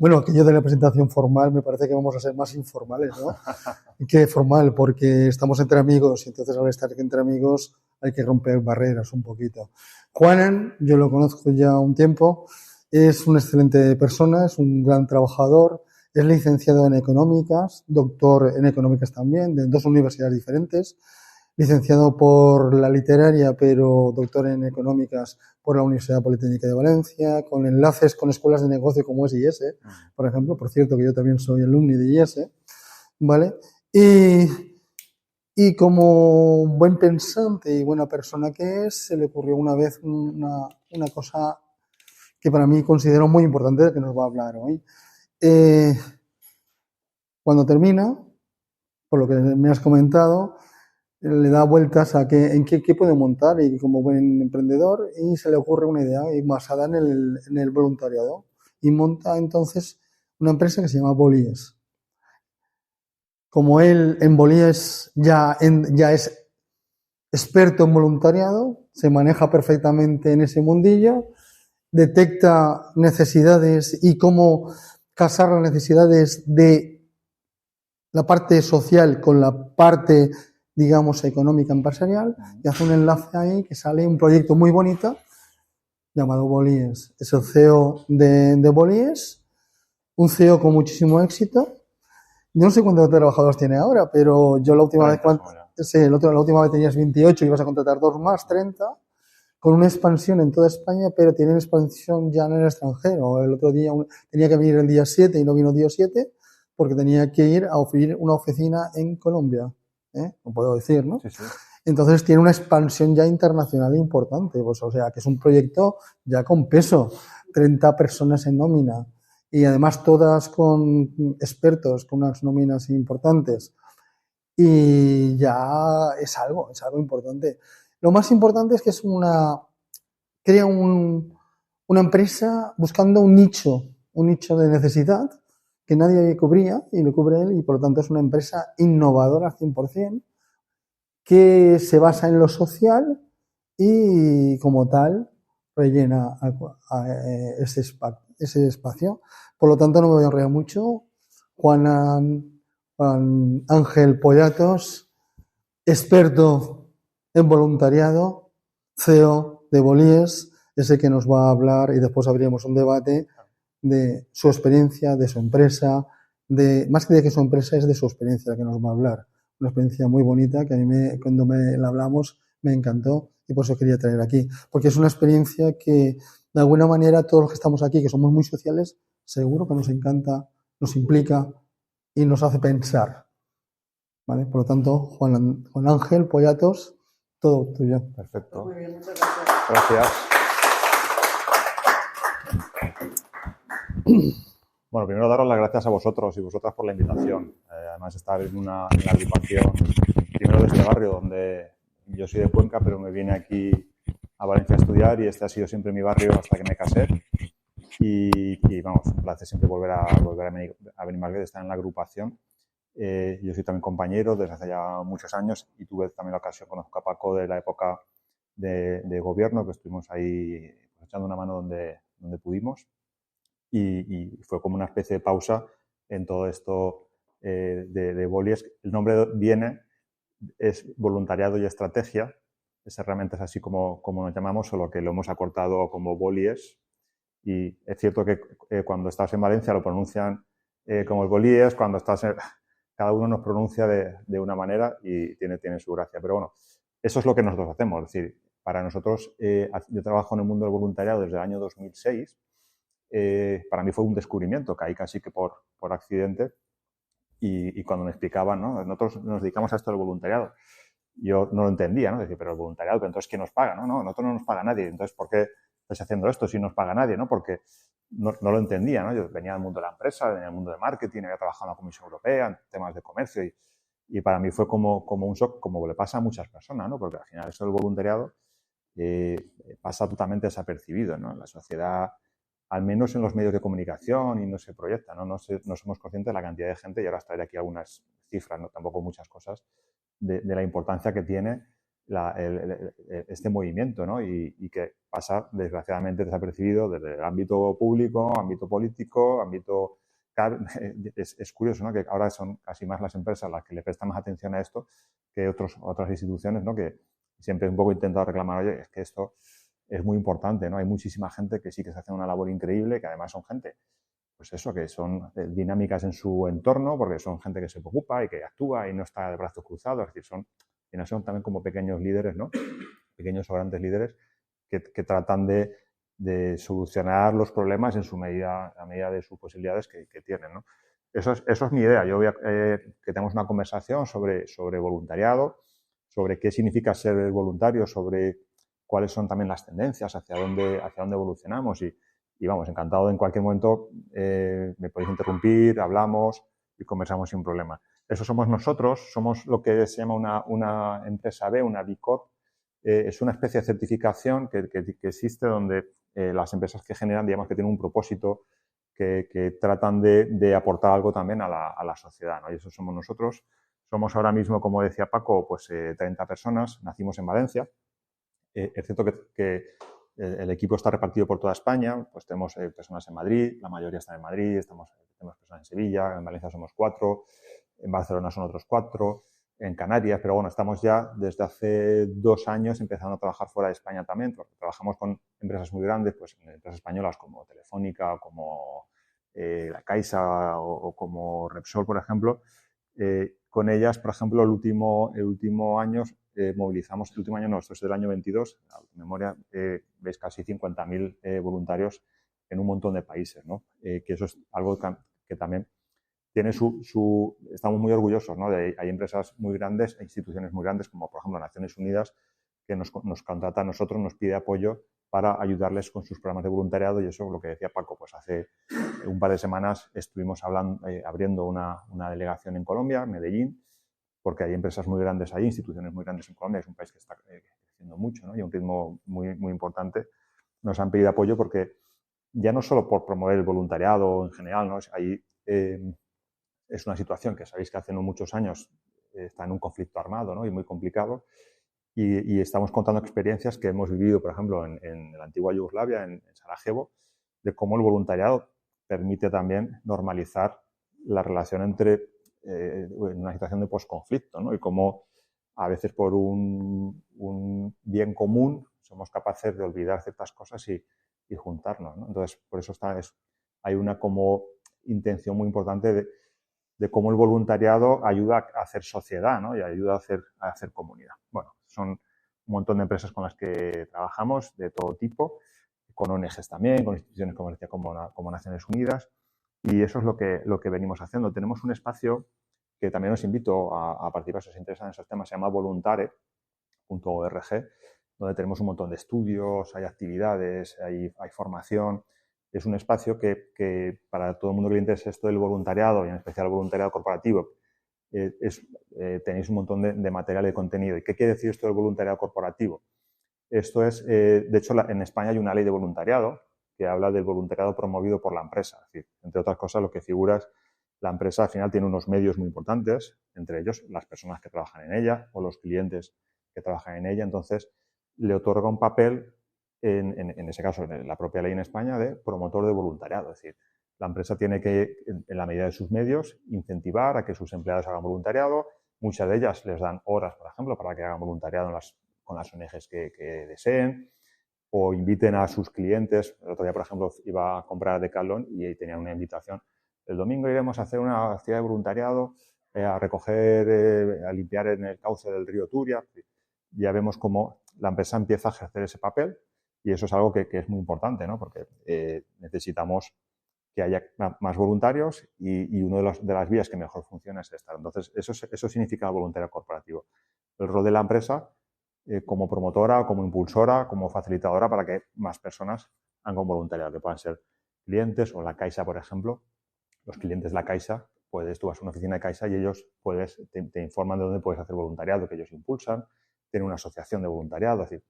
Bueno, aquello de la presentación formal me parece que vamos a ser más informales, ¿no? Que formal, porque estamos entre amigos y entonces al estar entre amigos hay que romper barreras un poquito. Juanan, yo lo conozco ya un tiempo, es una excelente persona, es un gran trabajador, es licenciado en económicas, doctor en económicas también, de dos universidades diferentes, licenciado por la literaria, pero doctor en económicas por la Universidad Politécnica de Valencia, con enlaces con escuelas de negocio como es IES, por ejemplo. Por cierto, que yo también soy alumni de IES, ¿vale? Y como buen pensante y buena persona que es, se le ocurrió una vez una cosa que para mí considero muy importante, de que nos va a hablar hoy. Cuando termina, por lo que me has comentado, le da vueltas a en qué puede montar y como buen emprendedor, y se le ocurre una idea basada en el voluntariado y monta entonces una empresa que se llama Bolíes. Como él en Bolíes ya es experto en voluntariado, se maneja perfectamente en ese mundillo, detecta necesidades y cómo casar las necesidades de la parte social con la parte, digamos, económica empresarial, y hace un enlace ahí que sale un proyecto muy bonito llamado Bolíes. Es el CEO de Bolíes, un CEO con muchísimo éxito. Yo no sé cuántos trabajadores tiene ahora, pero yo la última vez, la última vez tenías 28 y vas a contratar 2 más, 30, con una expansión en toda España, pero tienen expansión ya en el extranjero. El otro día tenía que venir el día 7 y no vino el día 7 porque tenía que ir a abrir una oficina en Colombia. No puedo decir, ¿no? Sí, sí. Entonces tiene una expansión ya internacional importante, pues, o sea, que es un proyecto ya con peso, 30 personas en nómina y además todas con expertos, con unas nóminas importantes. Y ya es algo importante. Lo más importante es que crea una empresa buscando un nicho de necesidad que nadie cubría y lo cubre él, y por lo tanto es una empresa innovadora al 100%, que se basa en lo social y como tal rellena ese espacio. Por lo tanto no me voy a enrollar mucho. Juan Ángel Pollatos, experto en voluntariado, CEO de Bolíes, ese que nos va a hablar, y después abriremos un debate de su experiencia, de su empresa, más que de que su empresa, es de su experiencia la que nos va a hablar. Una experiencia muy bonita que a mí cuando la hablamos me encantó y por eso quería traer aquí. Porque es una experiencia que de alguna manera todos los que estamos aquí, que somos muy sociales, seguro que nos encanta, nos implica y nos hace pensar. ¿Vale? Por lo tanto, Juan Ángel Pollatos, todo tuyo. Perfecto. Muy bien, muchas gracias. Gracias. Bueno, primero daros las gracias a vosotros y vosotras por la invitación. Además, estar en una agrupación, primero de este barrio, donde yo soy de Cuenca, pero me vine aquí a Valencia a estudiar y este ha sido siempre mi barrio hasta que me casé. Y vamos, un placer siempre volver a Benimaclet, estar en la agrupación. Yo soy también compañero desde hace ya muchos años y tuve también la ocasión, conozco a Paco de la época de gobierno, que estuvimos ahí pues, echando una mano donde pudimos. Y fue como una especie de pausa en todo esto de Bolíes. El nombre es voluntariado y estrategia. Ese realmente es así como nos llamamos, solo que lo hemos acortado como Bolíes. Y es cierto que cuando estás en Valencia lo pronuncian como el Bolíes, cuando estás cada uno nos pronuncia de una manera y tiene su gracia. Pero bueno, eso es lo que nosotros hacemos. Es decir, para nosotros, yo trabajo en el mundo del voluntariado desde el año 2006. Para mí fue un descubrimiento, caí casi que por accidente, y cuando me explicaban, ¿no? Nosotros nos dedicamos a esto del voluntariado, yo no lo entendía, ¿no? Decir, pero el voluntariado, pero entonces ¿quién nos paga? No, nosotros no nos paga nadie, entonces ¿por qué estáis haciendo esto si no nos paga nadie? ¿No? Porque no lo entendía, ¿no? Yo venía del mundo de la empresa, venía del mundo del marketing, había trabajado en la Comisión Europea, en temas de comercio, y para mí fue como un shock, como le pasa a muchas personas, ¿no? Porque al final eso del voluntariado pasa totalmente desapercibido, ¿no? En la sociedad, al menos en los medios de comunicación, y no se proyecta, ¿no? No somos conscientes de la cantidad de gente, y ahora os traeré aquí algunas cifras, no tampoco muchas cosas, de la importancia que tiene este movimiento, ¿no? Y que pasa, desgraciadamente, desapercibido desde el ámbito público, ámbito político, ámbito... Es curioso, ¿no? Que ahora son casi más las empresas las que le prestan más atención a esto que otras instituciones, ¿no? Que siempre un poco he intentado reclamar, oye, es que esto es muy importante, ¿no? Hay muchísima gente que sí que se hace una labor increíble, que además son gente, pues eso, que son dinámicas en su entorno, porque son gente que se preocupa y que actúa y no está de brazos cruzados, es decir, son también como pequeños líderes, ¿no? Pequeños o grandes líderes que tratan de solucionar los problemas en a medida de sus posibilidades que tienen, ¿no? Eso es mi idea. Yo voy a que tengamos una conversación sobre voluntariado, sobre qué significa ser voluntario, sobre cuáles son también las tendencias, hacia dónde evolucionamos y vamos, encantado en cualquier momento me podéis interrumpir, hablamos y conversamos sin problema. Eso somos nosotros, somos lo que se llama una empresa B, una B Corp. Es una especie de certificación que existe donde las empresas que generan, digamos que tienen un propósito, que tratan de aportar algo también a la sociedad, ¿no? Y eso somos nosotros. Somos ahora mismo, como decía Paco, pues 30 personas. Nacimos en Valencia. Es cierto que el equipo está repartido por toda España. Pues tenemos personas en Madrid, la mayoría están en Madrid, tenemos personas en Sevilla, en Valencia somos 4, en Barcelona son otros 4, en Canarias, pero bueno, estamos ya desde hace 2 años empezando a trabajar fuera de España también, porque trabajamos con empresas muy grandes, pues empresas españolas como Telefónica, como la Caixa o como Repsol, por ejemplo. Con ellas, por ejemplo, el último año movilizamos, el último año no, esto es del año 22, a memoria, ves casi 50.000 voluntarios en un montón de países, ¿no? Que eso es algo que también tiene estamos muy orgullosos, ¿no? Hay empresas muy grandes, instituciones muy grandes, como por ejemplo Naciones Unidas, que nos contrata a nosotros, nos pide apoyo para ayudarles con sus programas de voluntariado y eso, lo que decía Paco, pues hace un par de semanas estuvimos abriendo una delegación en Colombia, en Medellín, porque hay empresas muy grandes ahí, instituciones muy grandes en Colombia, es un país que está creciendo mucho, ¿no? Y a un ritmo muy, muy importante. Nos han pedido apoyo porque ya no solo por promover el voluntariado en general, ¿no? Ahí es una situación que sabéis que hace no muchos años está en un conflicto armado, ¿no? Y muy complicado. Y estamos contando experiencias que hemos vivido, por ejemplo, en la antigua Yugoslavia, en Sarajevo, de cómo el voluntariado permite también normalizar la relación entre en una situación de posconflicto, ¿no? Y cómo a veces por un bien común somos capaces de olvidar ciertas cosas y juntarnos, ¿no? Entonces, por eso hay una como intención muy importante de cómo el voluntariado ayuda a hacer sociedad, ¿no? Y ayuda a hacer comunidad. Bueno, son un montón de empresas con las que trabajamos de todo tipo, con ONGs también, con instituciones como Naciones Unidas, y eso es lo que venimos haciendo. Tenemos un espacio que también os invito a participar si os interesan esos temas, se llama voluntare.org, donde tenemos un montón de estudios, hay actividades, hay formación. Es un espacio que para todo el mundo que le interese esto del voluntariado y en especial el voluntariado corporativo, tenéis un montón de material y de contenido. ¿Y qué quiere decir esto del voluntariado corporativo? Esto es, de hecho, en España hay una ley de voluntariado que habla del voluntariado promovido por la empresa. Es decir, entre otras cosas, lo que figura es la empresa al final tiene unos medios muy importantes, entre ellos las personas que trabajan en ella o los clientes que trabajan en ella. Entonces, le otorga un papel, en ese caso, en la propia ley en España, de promotor de voluntariado. Es decir, la empresa tiene que, en la medida de sus medios, incentivar a que sus empleados hagan voluntariado. Muchas de ellas les dan horas, por ejemplo, para que hagan voluntariado con las ONGs que deseen, o inviten a sus clientes. El otro día, por ejemplo, iba a comprar a Decathlon y tenía una invitación. El domingo iremos a hacer una actividad de voluntariado, a recoger, a limpiar en el cauce del río Turia. Ya vemos cómo la empresa empieza a ejercer ese papel y eso es algo que es muy importante, ¿no? Porque necesitamos que haya más voluntarios y una de las vías que mejor funciona es esta. Entonces, eso significa voluntariado corporativo. El rol de la empresa como promotora, como impulsora, como facilitadora para que más personas hagan voluntariado, que puedan ser clientes o la Caixa, por ejemplo. Los clientes de la Caixa, tú vas a una oficina de Caixa y ellos te informan de dónde puedes hacer voluntariado, que ellos impulsan, tienen una asociación de voluntariado, es decir,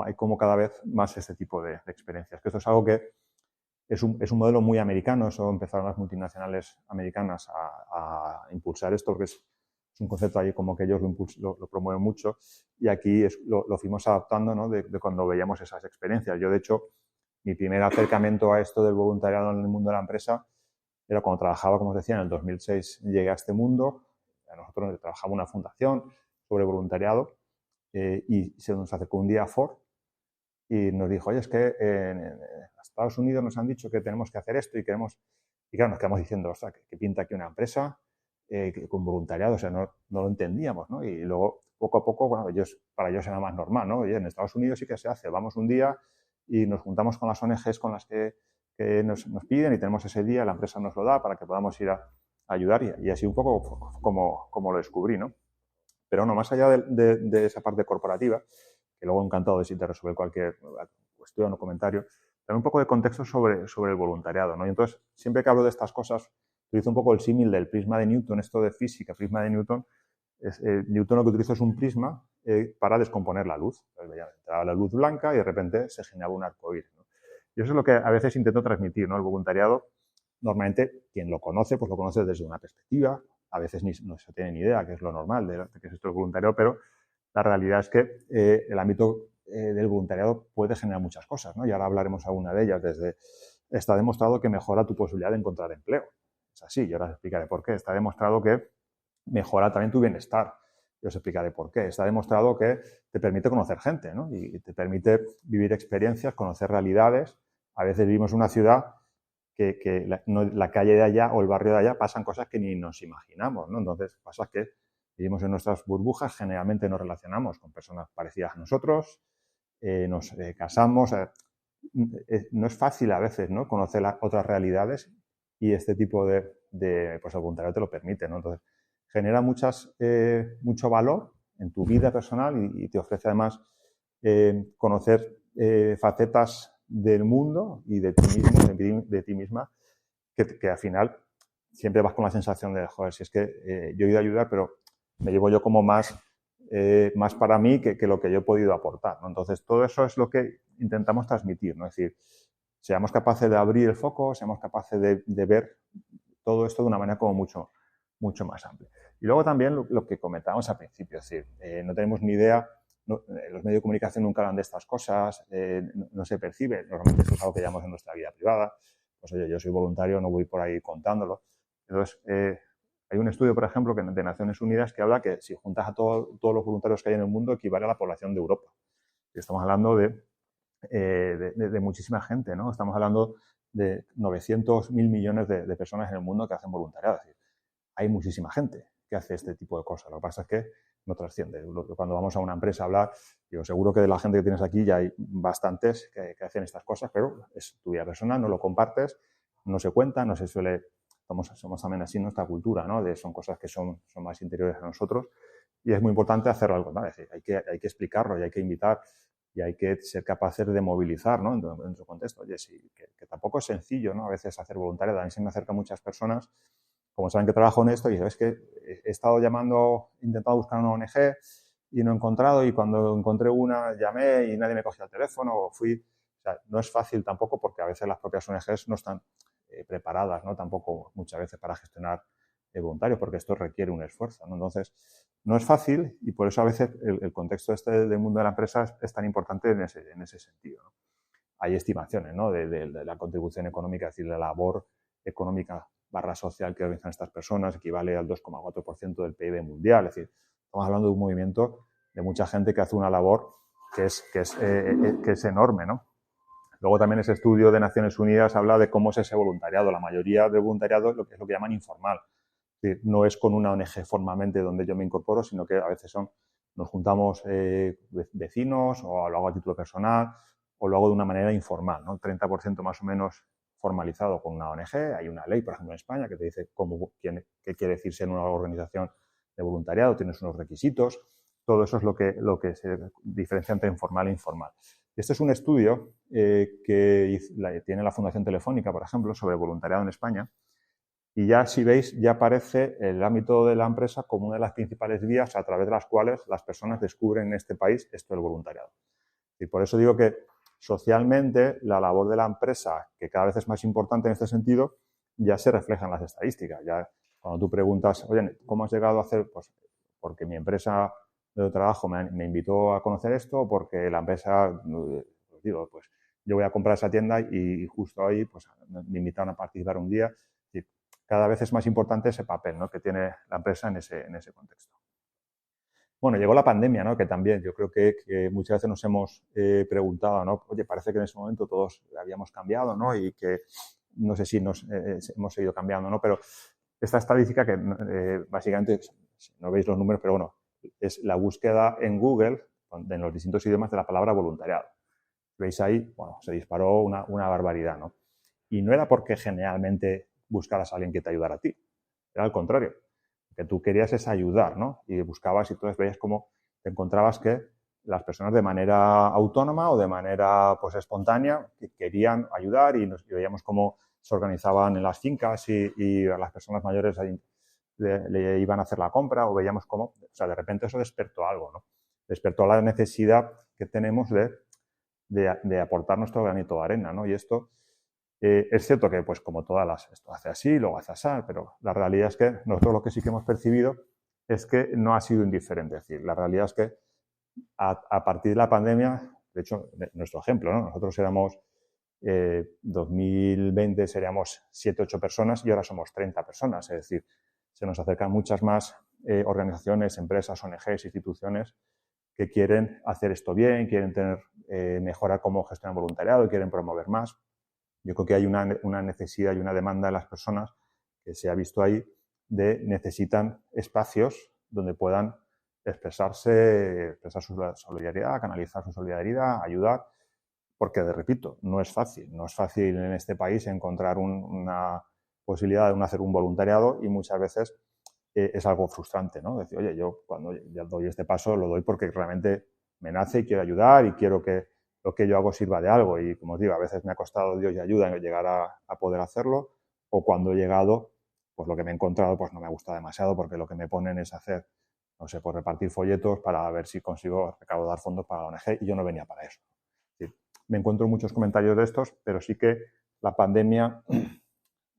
hay como cada vez más este tipo de experiencias. Que esto es algo que es un modelo muy americano, eso empezaron las multinacionales americanas a impulsar esto, porque es es un concepto ahí como que ellos lo promueven mucho, y aquí lo fuimos adaptando, ¿no? de cuando veíamos esas experiencias. Yo, de hecho, mi primer acercamiento a esto del voluntariado en el mundo de la empresa era cuando trabajaba, como os decía, en el 2006 llegué a este mundo. Nosotros trabajamos en una fundación sobre voluntariado, y se nos acercó un día Ford y nos dijo, oye, es que en Estados Unidos nos han dicho que tenemos que hacer esto y claro, nos quedamos diciendo, ostras, ¿qué pinta aquí una empresa con voluntariado? O sea, no lo entendíamos, ¿no? Y luego, poco a poco, bueno, para ellos era más normal, ¿no? Oye, en Estados Unidos sí que se hace, vamos un día y nos juntamos con las ONGs con las que nos piden y tenemos ese día, la empresa nos lo da para que podamos ir a ayudar, y así un poco como lo descubrí, ¿no? Pero no, más allá de esa parte corporativa, que luego encantado de resolver cualquier cuestión o comentario, también un poco de contexto sobre el voluntariado, ¿no? Y entonces, siempre que hablo de estas cosas, utilizo un poco el símil del prisma de Newton, esto de física, prisma de Newton. Newton lo que utiliza es un prisma para descomponer la luz. Entraba la luz blanca y de repente se generaba un arcoíris, ¿no? Y eso es lo que a veces intento transmitir, ¿no? El voluntariado, normalmente, quien lo conoce, pues lo conoce desde una perspectiva, a veces no se tiene ni idea, que es lo normal de que es esto el voluntariado, pero la realidad es que el ámbito del voluntariado puede generar muchas cosas, ¿no? Y ahora hablaremos alguna de ellas. Está demostrado que mejora tu posibilidad de encontrar empleo. Es así, y ahora os explicaré por qué. Está demostrado que mejora también tu bienestar. Y os explicaré por qué. Está demostrado que te permite conocer gente, ¿no? Y te permite vivir experiencias, conocer realidades. A veces vivimos en una ciudad que la calle de allá o el barrio de allá pasan cosas que ni nos imaginamos, ¿no? Entonces, pasa que vivimos en nuestras burbujas, generalmente nos relacionamos con personas parecidas a nosotros, nos casamos. No es fácil a veces, ¿no? Conocer otras realidades, y este tipo de pues el voluntariado te lo permite, ¿no? Entonces, genera mucho valor en tu vida personal y te ofrece además conocer facetas del mundo y de ti mismo, de ti misma, que al final siempre vas con la sensación de, joder, si es que yo he ido a ayudar, pero me llevo yo como más para mí que lo que yo he podido aportar, ¿no? Entonces, todo eso es lo que intentamos transmitir, ¿no? Es decir, seamos capaces de abrir el foco, seamos capaces de ver todo esto de una manera como mucho más amplia. Y luego también lo que comentábamos al principio, es decir, no tenemos ni idea, los medios de comunicación nunca hablan de estas cosas, no se percibe, normalmente esto es algo que llamamos en nuestra vida privada. Pues oye, yo soy voluntario, no voy por ahí contándolo. Entonces, hay un estudio, por ejemplo, de Naciones Unidas que habla que si juntas a todos los voluntarios que hay en el mundo, equivale a la población de Europa. Y estamos hablando de muchísima gente, ¿no? Estamos hablando de 900.000 millones de personas en el mundo que hacen voluntariado. Es decir, hay muchísima gente que hace este tipo de cosas. Lo que pasa es que no trasciende. Cuando vamos a una empresa a hablar, digo, seguro que de la gente que tienes aquí ya hay bastantes que hacen estas cosas, pero es tu vida personal, no lo compartes, no se cuenta, no se suele... Somos también así en nuestra cultura, ¿no? Son cosas que son más interiores a nosotros, y es muy importante hacerlo algo, ¿no? Es decir, hay que explicarlo y hay que invitar y hay que ser capaces de movilizar, ¿no? En su contexto. Oye, sí, que tampoco es sencillo, ¿no? A veces hacer voluntariado. A mí se me acercan muchas personas, como saben que trabajo en esto, y es que he estado llamando, he intentado buscar una ONG y no he encontrado, y cuando encontré una llamé y nadie me cogía el teléfono, o fui... O sea, no es fácil tampoco, porque a veces las propias ONGs no están preparadas, ¿no? Tampoco muchas veces para gestionar voluntarios, porque esto requiere un esfuerzo, ¿no? Entonces, no es fácil, y por eso a veces el contexto del mundo de la empresa es tan importante en ese sentido, ¿no? Hay estimaciones, ¿no? de la contribución económica, es decir, la labor económica / social que realizan estas personas, equivale al 2,4% del PIB mundial. Es decir, estamos hablando de un movimiento de mucha gente que hace una labor que es enorme, ¿no? Luego también ese estudio de Naciones Unidas habla de cómo es ese voluntariado. La mayoría del voluntariado es lo que llaman informal. Es decir, no es con una ONG formalmente donde yo me incorporo, sino que a veces nos juntamos vecinos, o lo hago a título personal, o lo hago de una manera informal, ¿no? 30% más o menos formalizado con una ONG. Hay una ley, por ejemplo, en España, que te dice qué quiere decir ser una organización de voluntariado, tienes unos requisitos. Todo eso es lo que se diferencia entre informal e informal. Este es un estudio que tiene la Fundación Telefónica, por ejemplo, sobre voluntariado en España. Y ya, si veis, ya aparece el ámbito de la empresa como una de las principales vías a través de las cuales las personas descubren en este país esto del voluntariado. Y por eso digo que socialmente la labor de la empresa, que cada vez es más importante en este sentido, ya se refleja en las estadísticas. Ya Cuando tú preguntas, oye, ¿cómo has llegado a hacer? Pues porque mi empresa de trabajo me invitó a conocer esto, o porque la empresa, pues digo, pues yo voy a comprar esa tienda y justo ahí pues me invitaron a participar un día. Y cada vez es más importante ese papel, ¿no?, que tiene la empresa en ese contexto. Bueno, llegó la pandemia, ¿no?, que también yo creo que muchas veces nos hemos preguntado, ¿no?, oye, parece que en ese momento todos habíamos cambiado, ¿no?, y que no sé si hemos seguido cambiando, ¿no?, pero esta estadística que básicamente, no veis los números, pero bueno, es la búsqueda en Google, en los distintos idiomas, de la palabra voluntariado. Veis ahí, bueno, se disparó una barbaridad, ¿no? Y no era porque generalmente buscaras a alguien que te ayudara a ti, era al contrario. Lo que tú querías es ayudar, ¿no? Y buscabas y entonces veías cómo te encontrabas que las personas de manera autónoma o de manera pues espontánea que querían ayudar y veíamos cómo se organizaban en las fincas y a las personas mayores le iban a hacer la compra, o veíamos cómo, o sea, de repente eso despertó algo, ¿no? Despertó la necesidad que tenemos de aportar nuestro granito de arena, ¿no? Y esto es cierto que, pues como todas esto hace así, luego hace así, pero la realidad es que nosotros lo que sí que hemos percibido es que no ha sido indiferente. Es decir, la realidad es que a partir de la pandemia, de hecho, nuestro ejemplo, ¿no? Nosotros éramos 2020 seríamos 7, 8 personas y ahora somos 30 personas. Es decir, se nos acercan muchas más organizaciones, empresas, ONGs, instituciones que quieren hacer esto bien, quieren mejorar cómo gestionan voluntariado y quieren promover más. Yo creo que hay una necesidad y una demanda de las personas que se ha visto ahí necesitan espacios donde puedan expresar su solidaridad, canalizar su solidaridad, ayudar, porque, repito, no es fácil en este país encontrar una posibilidad de hacer un voluntariado y muchas veces es algo frustrante, ¿no? Decir, oye, yo cuando ya doy este paso lo doy porque realmente me nace y quiero ayudar y quiero que lo que yo hago sirva de algo y, como os digo, a veces me ha costado Dios y ayuda en llegar a poder hacerlo, o cuando he llegado, pues lo que me he encontrado pues no me gusta demasiado porque lo que me ponen es hacer, no sé, pues repartir folletos para ver si consigo recaudar fondos para la ONG y yo no venía para eso. Es decir, me encuentro muchos comentarios de estos, pero sí que la pandemia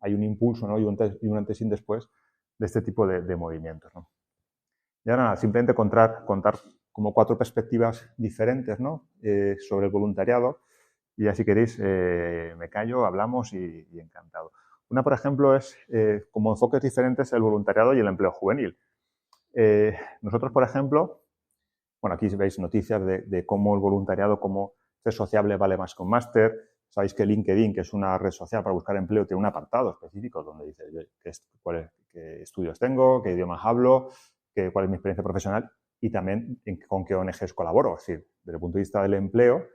hay un impulso, ¿no?, y un antes y un después de este tipo de movimientos, ¿no? Y ahora nada, simplemente contar como 4 perspectivas diferentes, ¿no?, sobre el voluntariado, y ya si queréis me callo, hablamos y encantado. Una, por ejemplo, es como enfoques diferentes el voluntariado y el empleo juvenil. Nosotros, por ejemplo, bueno, aquí veis noticias de cómo el voluntariado, cómo ser sociable vale más que un máster. Sabéis que LinkedIn, que es una red social para buscar empleo, tiene un apartado específico donde dice qué estudios tengo, qué idiomas hablo, cuál es mi experiencia profesional y también con qué ONGs colaboro. Es decir, desde el punto de vista del empleo,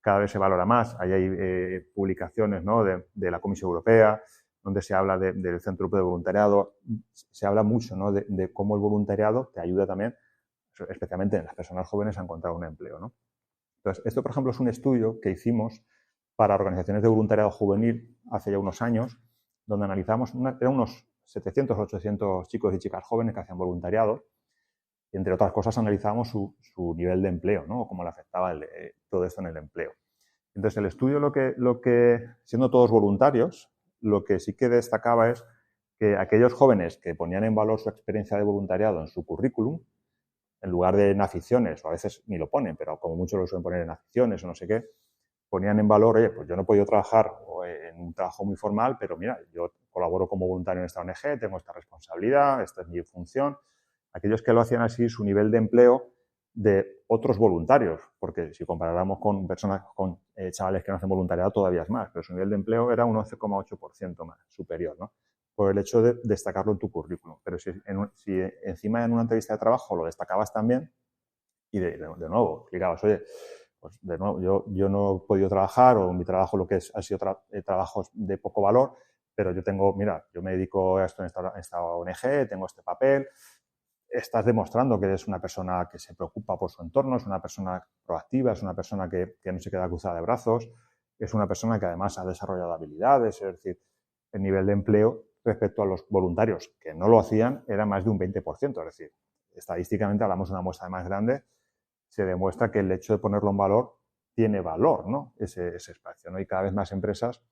cada vez se valora más. Ahí hay publicaciones, ¿no?, de la Comisión Europea, donde se habla del Centro de Voluntariado. Se habla mucho, ¿no?, de cómo el voluntariado te ayuda también, especialmente en las personas jóvenes, a encontrar un empleo, ¿no? Entonces, esto, por ejemplo, es un estudio que hicimos para organizaciones de voluntariado juvenil hace ya unos años, donde analizamos, eran unos 700 o 800 chicos y chicas jóvenes que hacían voluntariado, y entre otras cosas analizábamos su nivel de empleo, ¿no?, o cómo le afectaba todo esto en el empleo. Entonces, el estudio, siendo todos voluntarios, lo que sí que destacaba es que aquellos jóvenes que ponían en valor su experiencia de voluntariado en su currículum, en lugar de en aficiones, o a veces ni lo ponen, pero como muchos lo suelen poner en aficiones o no sé qué, ponían en valor, oye, pues yo no he podido trabajar en un trabajo muy formal, pero mira, yo colaboro como voluntario en esta ONG, tengo esta responsabilidad, esta es mi función. Aquellos que lo hacían así, su nivel de empleo de otros voluntarios, porque si comparáramos con personas, con chavales que no hacen voluntariado, todavía es más, pero su nivel de empleo era un 11,8% más superior, ¿no?, por el hecho de destacarlo en tu currículum. Pero si encima en una entrevista de trabajo lo destacabas también y de nuevo explicabas, oye, pues de nuevo, yo no he podido trabajar, o mi trabajo ha sido trabajos de poco valor, pero yo me dedico a esto en esta ONG, tengo este papel. Estás demostrando que eres una persona que se preocupa por su entorno, es una persona proactiva, es una persona que no se queda cruzada de brazos, es una persona que además ha desarrollado habilidades. Es decir, el nivel de empleo respecto a los voluntarios que no lo hacían era más de un 20%. Es decir, estadísticamente hablamos de una muestra más grande, se demuestra que el hecho de ponerlo en valor tiene valor, ¿no?, ese espacio, ¿no? Y cada vez más empresas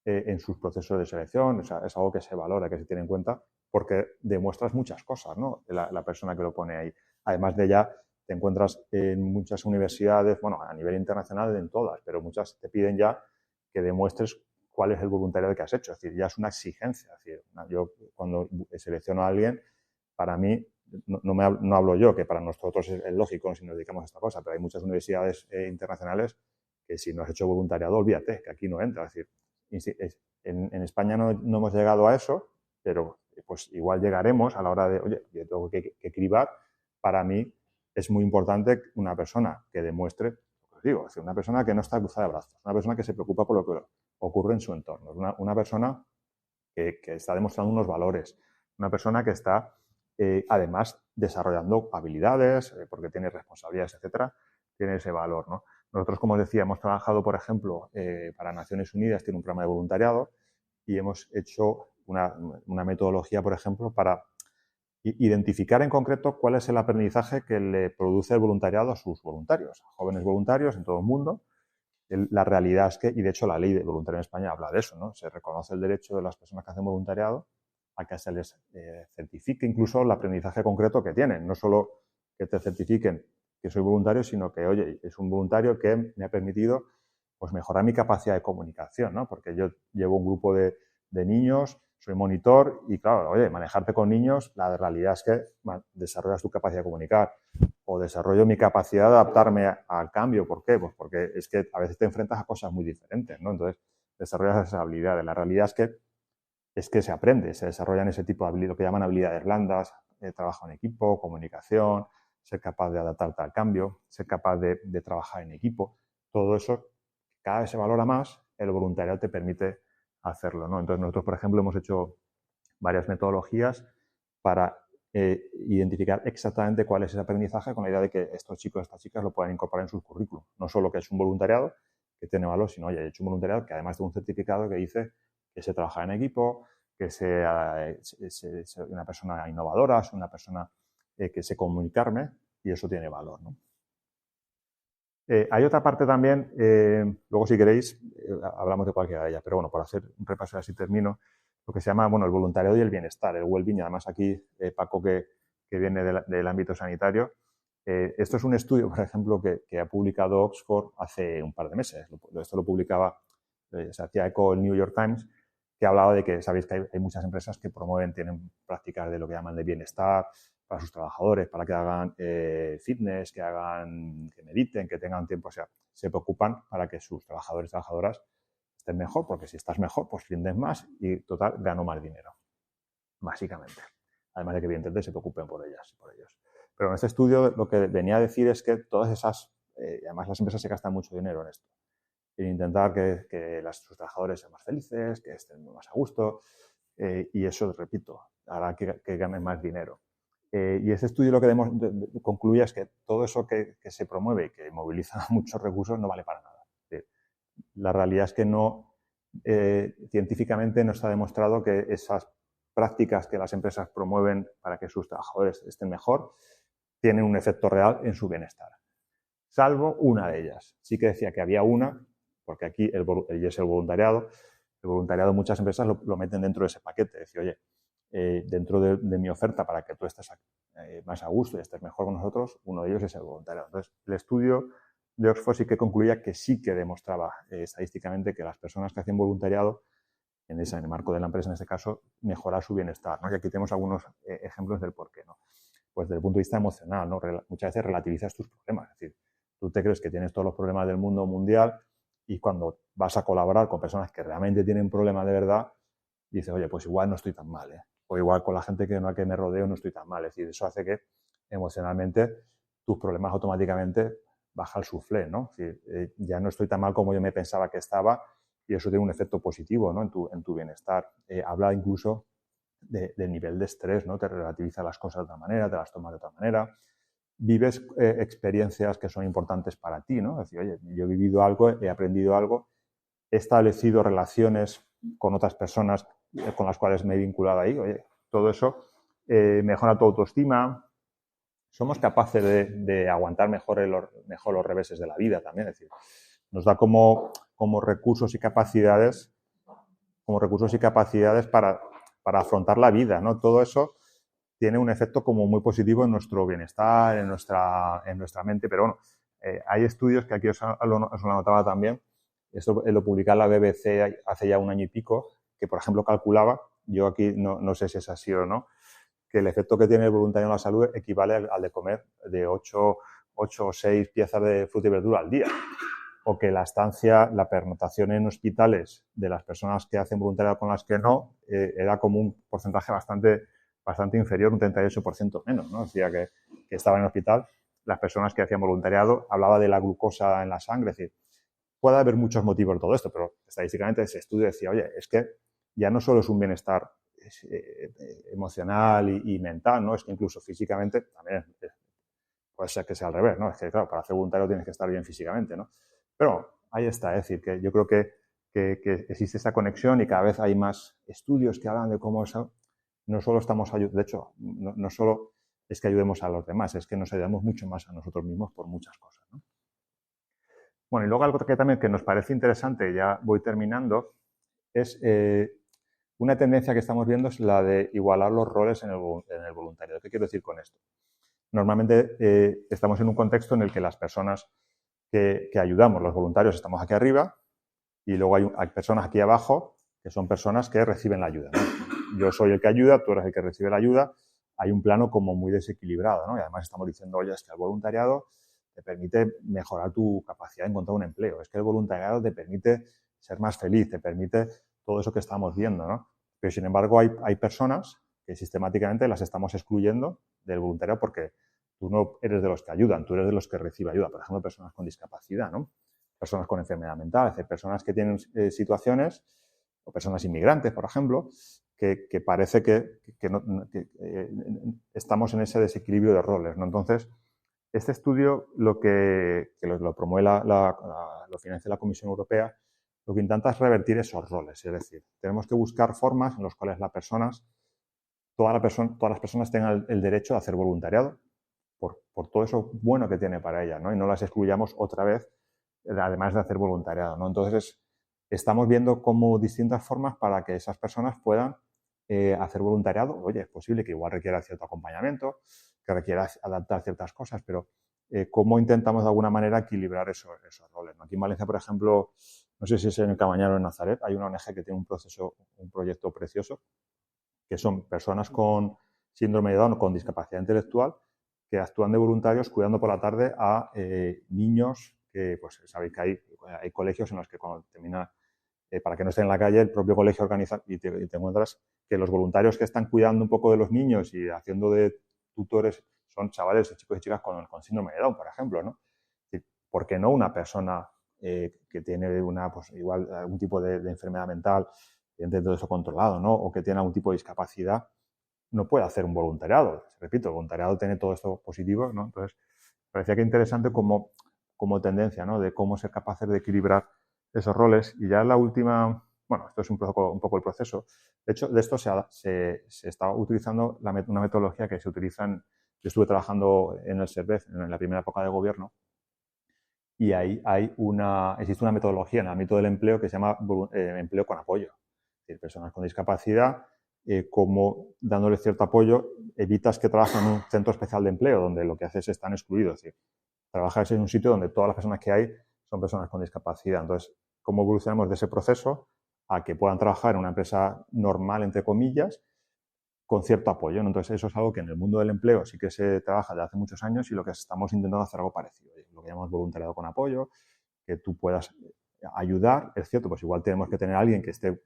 en sus procesos de selección. O sea, es algo que se valora, que se tiene en cuenta, porque demuestras muchas cosas, ¿no? La persona que lo pone ahí. Además de ya, te encuentras en muchas universidades, bueno, a nivel internacional en todas, pero muchas te piden ya que demuestres cuál es el voluntariado que has hecho. Es decir, ya es una exigencia. Es decir, yo cuando selecciono a alguien, para mí, no hablo yo, que para nosotros es lógico si nos dedicamos a esta cosa, pero hay muchas universidades internacionales que si no has hecho voluntariado, olvídate, que aquí no entra. Es decir, en España no hemos llegado a eso, pero pues igual llegaremos a la hora de, oye, yo tengo que cribar. Para mí es muy importante una persona que demuestre, os digo, es decir, una persona que no está cruzada de brazos, una persona que se preocupa por lo que ocurre en su entorno, una persona que está demostrando unos valores, una persona que está además desarrollando habilidades, porque tiene responsabilidades, etcétera, tiene ese valor, ¿no? Nosotros, como os decía, hemos trabajado, por ejemplo, para Naciones Unidas, tiene un programa de voluntariado, y hemos hecho una metodología, por ejemplo, para identificar en concreto cuál es el aprendizaje que le produce el voluntariado a sus voluntarios, jóvenes voluntarios en todo el mundo. La realidad es que, y de hecho la ley de voluntariado en España habla de eso, ¿no? Se reconoce el derecho de las personas que hacen voluntariado a que se les certifique incluso el aprendizaje concreto que tienen. No solo que te certifiquen que soy voluntario, sino que, oye, es un voluntario que me ha permitido pues mejorar mi capacidad de comunicación, ¿no? Porque yo llevo un grupo de niños, soy monitor y, claro, oye, manejarte con niños, la realidad es que desarrollas tu capacidad de comunicar o desarrollo mi capacidad de adaptarme al cambio. ¿Por qué? Pues porque es que a veces te enfrentas a cosas muy diferentes, ¿no? Entonces, desarrollas esas habilidades. La realidad es que se aprende, se desarrollan ese tipo de habilidades, lo que llaman habilidades blandas, trabajo en equipo, comunicación, ser capaz de adaptarte al cambio, ser capaz de trabajar en equipo. Todo eso cada vez se valora más, el voluntariado te permite hacerlo, ¿no? Entonces, nosotros, por ejemplo, hemos hecho varias metodologías para identificar exactamente cuál es ese aprendizaje, con la idea de que estos chicos, estas chicas lo puedan incorporar en sus currículum. No solo que es un voluntariado que tiene valor, sino, oye, he hecho un voluntariado que además de un certificado que dice que se trabaja en equipo, que sea una persona innovadora, es una persona que sé comunicarme, y eso tiene valor, ¿no? Hay otra parte también, luego si queréis hablamos de cualquiera de ellas, pero bueno, por hacer un repaso así termino, lo que se llama, bueno, el voluntariado y el bienestar, el well-being. Además aquí Paco, que viene del ámbito sanitario, esto es un estudio, por ejemplo, que ha publicado Oxford hace un par de meses. Esto lo publicaba, se hacía eco el New York Times, que hablaba de que, sabéis que hay muchas empresas que promueven, tienen prácticas de lo que llaman de bienestar para sus trabajadores, para que hagan fitness, que mediten, que tengan tiempo. O sea, se preocupan para que sus trabajadores y trabajadoras estén mejor, porque si estás mejor, pues rindes más y, total, gano más dinero, básicamente. Además de que, evidentemente, se preocupen por ellas y por ellos. Pero en este estudio lo que venía a decir es que todas esas, además las empresas se gastan mucho dinero en esto, en intentar que sus trabajadores sean más felices, que estén más a gusto, y eso, repito, hará que ganen más dinero. Y ese estudio lo que concluye es que todo eso que se promueve y que moviliza muchos recursos no vale para nada. La realidad es que científicamente no está demostrado que esas prácticas que las empresas promueven para que sus trabajadores estén mejor tienen un efecto real en su bienestar. Salvo una de ellas. Sí que decía que había una, porque aquí es el voluntariado. El voluntariado muchas empresas lo meten dentro de ese paquete. Es decir, oye, dentro de mi oferta para que tú estés más a gusto y estés mejor con nosotros, uno de ellos es el voluntariado. Entonces, el estudio de Oxford sí que concluía que sí que demostraba estadísticamente que las personas que hacían voluntariado, en el marco de la empresa en este caso, mejorar su bienestar, ¿no? Y aquí tenemos algunos ejemplos del por qué, ¿no? Pues desde el punto de vista emocional, ¿no? Muchas veces relativizas tus problemas. Es decir, tú te crees que tienes todos los problemas del mundo mundial y cuando vas a colaborar con personas que realmente tienen problemas de verdad, dices, oye, pues igual no estoy tan mal, ¿eh? O igual con la gente que me rodeo no estoy tan mal. Es decir, eso hace que emocionalmente tus problemas automáticamente baja el suflé, ¿no? Es decir, ya no estoy tan mal como yo me pensaba que estaba, y eso tiene un efecto positivo, ¿no? en tu bienestar. Habla incluso del nivel de estrés, ¿no? Te relativiza las cosas de otra manera, te las tomas de otra manera. Vives experiencias que son importantes para ti, ¿no? Es decir, oye, yo he vivido algo, he aprendido algo, he establecido relaciones con otras personas con las cuales me he vinculado ahí. Oye, todo eso mejora tu autoestima. Somos capaces de aguantar mejor los reveses de la vida también. Es decir, nos da como recursos y capacidades como recursos y capacidades para afrontar la vida, ¿no? Todo eso tiene un efecto como muy positivo en nuestro bienestar, en nuestra mente, pero bueno, hay estudios que aquí os lo anotaba también, esto lo publicaba la BBC hace ya un año y pico, que por ejemplo calculaba, yo aquí no sé si es así o no, que el efecto que tiene el voluntario en la salud equivale al de comer de 8 o 6 piezas de fruta y verdura al día. O que la estancia, la pernotación en hospitales de las personas que hacen voluntariado con las que no, era como un porcentaje bastante inferior, un 38% menos, ¿no? Decía que estaba en el hospital, las personas que hacían voluntariado, hablaba de la glucosa en la sangre, es decir, puede haber muchos motivos de todo esto, pero estadísticamente ese estudio decía, oye, es que ya no solo es un bienestar emocional y mental, ¿no? Es que incluso físicamente también puede ser que sea al revés, ¿no? Es que, claro, para hacer voluntario tienes que estar bien físicamente, ¿no? Pero ahí está, es decir, que yo creo que existe esta conexión y cada vez hay más estudios que hablan de cómo eso, no solo estamos ayudando, de hecho, no solo es que ayudemos a los demás, es que nos ayudamos mucho más a nosotros mismos por muchas cosas, ¿no? Bueno, y luego algo que también que nos parece interesante, ya voy terminando, es una tendencia que estamos viendo es la de igualar los roles en el voluntariado. ¿Qué quiero decir con esto? Normalmente estamos en un contexto en el que las personas que ayudamos, los voluntarios, estamos aquí arriba y luego hay personas aquí abajo que son personas que reciben la ayuda, ¿no? Yo soy el que ayuda, tú eres el que recibe la ayuda. Hay un plano como muy desequilibrado, ¿no? Y además estamos diciendo, oye, es que el voluntariado te permite mejorar tu capacidad de encontrar un empleo. Es que el voluntariado te permite ser más feliz, te permite todo eso que estamos viendo, ¿no? Pero, sin embargo, hay personas que sistemáticamente las estamos excluyendo del voluntariado porque tú no eres de los que ayudan, tú eres de los que reciben ayuda. Por ejemplo, personas con discapacidad, ¿no? Personas con enfermedad mental, es decir, personas que tienen situaciones, o personas inmigrantes, por ejemplo, que parece que estamos en ese desequilibrio de roles, ¿no? Entonces, este estudio lo promueve lo financia la Comisión Europea, lo que intenta es revertir esos roles, es decir, tenemos que buscar formas en las cuales todas las personas tengan el derecho a hacer voluntariado por todo eso bueno que tiene para ellas, ¿no? Y no las excluyamos otra vez, además de hacer voluntariado, ¿no? Entonces, estamos viendo como distintas formas para que esas personas puedan hacer voluntariado. Oye, es posible que igual requiera cierto acompañamiento, que requiera adaptar ciertas cosas, pero cómo intentamos de alguna manera equilibrar esos roles, ¿no? Aquí en Valencia, por ejemplo, no sé si es en el Camañal o en Nazaret, hay una ONG que tiene un proyecto precioso, que son personas con síndrome de Down o con discapacidad intelectual que actúan de voluntarios cuidando por la tarde a niños que, pues sabéis que hay colegios en los que cuando termina, para que no estén en la calle, el propio colegio organiza y te encuentras que los voluntarios que están cuidando un poco de los niños y haciendo de tutores son chavales, chicos y chicas con síndrome de Down, por ejemplo, ¿no? ¿Por qué no una persona que tiene pues, igual algún tipo de enfermedad mental, tiene todo eso controlado, ¿no? O que tiene algún tipo de discapacidad, no puede hacer un voluntariado? Repito, el voluntariado tiene todo esto positivo, ¿no? Entonces, parecía que interesante como tendencia, ¿no? De cómo ser capaces de equilibrar esos roles. Y ya la última, bueno, esto es un poco el proceso. De hecho, de esto se está utilizando una metodología que se utiliza yo estuve trabajando en el SERVEZ en la primera época de gobierno, y ahí existe una metodología en el ámbito del empleo que se llama empleo con apoyo. Es decir, personas con discapacidad, como dándole cierto apoyo, evitas que trabajen en un centro especial de empleo, donde lo que haces es están excluidos. Es decir, trabajas en un sitio donde todas las personas que hay son personas con discapacidad. Entonces, ¿cómo evolucionamos de ese proceso a que puedan trabajar en una empresa normal, entre comillas, con cierto apoyo, ¿no? Entonces, eso es algo que en el mundo del empleo sí que se trabaja desde hace muchos años y lo que estamos intentando hacer algo parecido. Lo que llamamos voluntariado con apoyo, que tú puedas ayudar. Es cierto, pues igual tenemos que tener a alguien que esté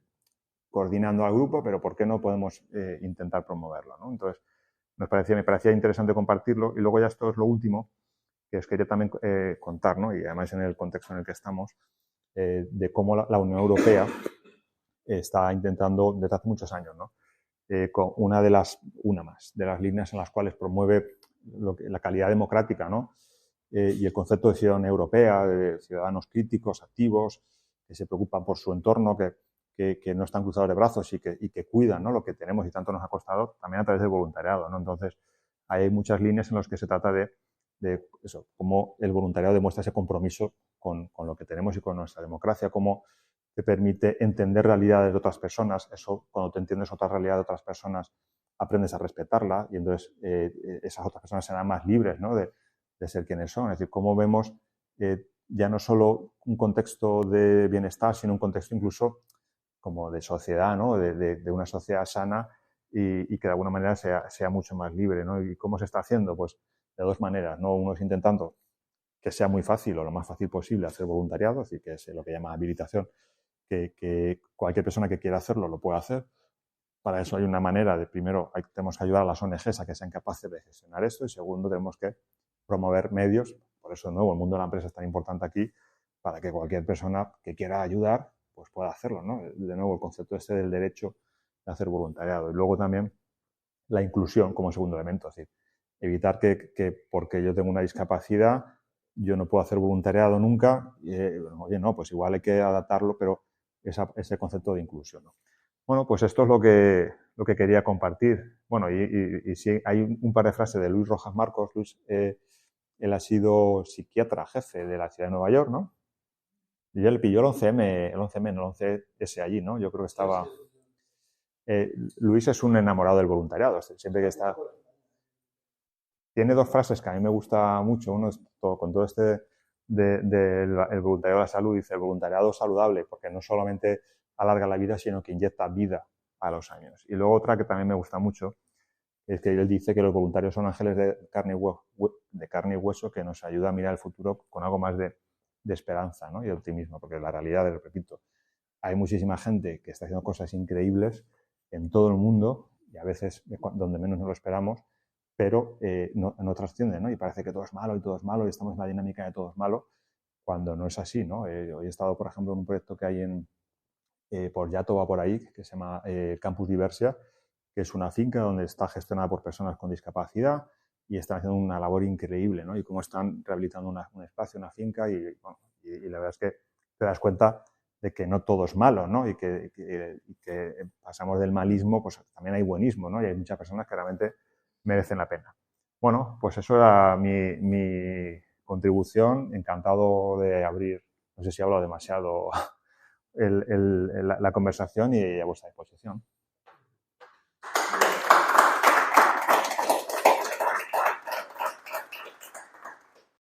coordinando al grupo, pero ¿por qué no podemos intentar promoverlo, ¿no? Entonces, me parecía interesante compartirlo. Y luego ya esto es lo último que os quería también contar, ¿no? Y además en el contexto en el que estamos, de cómo la Unión Europea está intentando desde hace muchos años, ¿no? Con una más de las líneas en las cuales promueve la calidad democrática, ¿no? Y el concepto de ciudadanía europea, de ciudadanos críticos, activos, que se preocupan por su entorno, que no están cruzados de brazos y que cuidan, ¿no? Lo que tenemos y tanto nos ha costado, también a través del voluntariado, ¿no? Entonces, hay muchas líneas en las que se trata de eso, cómo el voluntariado demuestra ese compromiso con lo que tenemos y con nuestra democracia, cómo te permite entender realidades de otras personas. Eso, cuando te entiendes otra realidad de otras personas, aprendes a respetarla y entonces esas otras personas serán más libres, ¿no? de ser quienes son. Es decir, cómo vemos ya no solo un contexto de bienestar, sino un contexto incluso como de sociedad, ¿no? de una sociedad sana y que de alguna manera sea mucho más libre, ¿no? ¿Y cómo se está haciendo? Pues de dos maneras, ¿no? Uno es intentando que sea muy fácil o lo más fácil posible hacer voluntariado, es decir, que es lo que llama habilitación, que cualquier persona que quiera hacerlo lo pueda hacer. Para eso hay una manera de, primero, tenemos que ayudar a las ONGs a que sean capaces de gestionar esto y segundo, tenemos que promover medios. Por eso, de nuevo, el mundo de la empresa es tan importante aquí para que cualquier persona que quiera ayudar pues pueda hacerlo, ¿no? De nuevo, el concepto este del derecho de hacer voluntariado. Y luego también la inclusión como segundo elemento, es decir, evitar que porque yo tengo una discapacidad yo no puedo hacer voluntariado nunca. Oye, no, pues igual hay que adaptarlo, pero ese concepto de inclusión, ¿no? Bueno, pues esto es lo que quería compartir. Bueno, y sí, hay un par de frases de Luis Rojas Marcos. Luis, él ha sido psiquiatra jefe de la ciudad de Nueva York, ¿no? Y él pilló el 11M, no el 11S allí, ¿no? Yo creo que estaba... Luis es un enamorado del voluntariado. Siempre que está... Tiene dos frases que a mí me gusta mucho. Uno es con todo este el voluntariado de la salud. Dice, el voluntariado saludable, porque no solamente alarga la vida, sino que inyecta vida a los años. Y luego otra que también me gusta mucho es que él dice que los voluntarios son ángeles de carne y hueso que nos ayuda a mirar el futuro con algo más de esperanza, ¿no? Y de optimismo, porque la realidad, repito, hay muchísima gente que está haciendo cosas increíbles en todo el mundo y a veces donde menos nos lo esperamos, pero no trasciende, ¿no? Y parece que todo es malo y estamos en la dinámica de todo es malo, cuando no es así, ¿no? Hoy he estado, por ejemplo, en un proyecto que hay por Yatoba, por ahí, que se llama Campus Diversia, que es una finca donde está gestionada por personas con discapacidad y están haciendo una labor increíble, ¿no? Y cómo están rehabilitando un espacio, una finca y la verdad es que te das cuenta de que no todo es malo, ¿no? Y que pasamos del malismo, pues también hay buenismo, ¿no? Y hay muchas personas que realmente merecen la pena. Bueno, pues eso era mi contribución. Encantado de abrir, no sé si he hablado demasiado, la conversación y a vuestra disposición.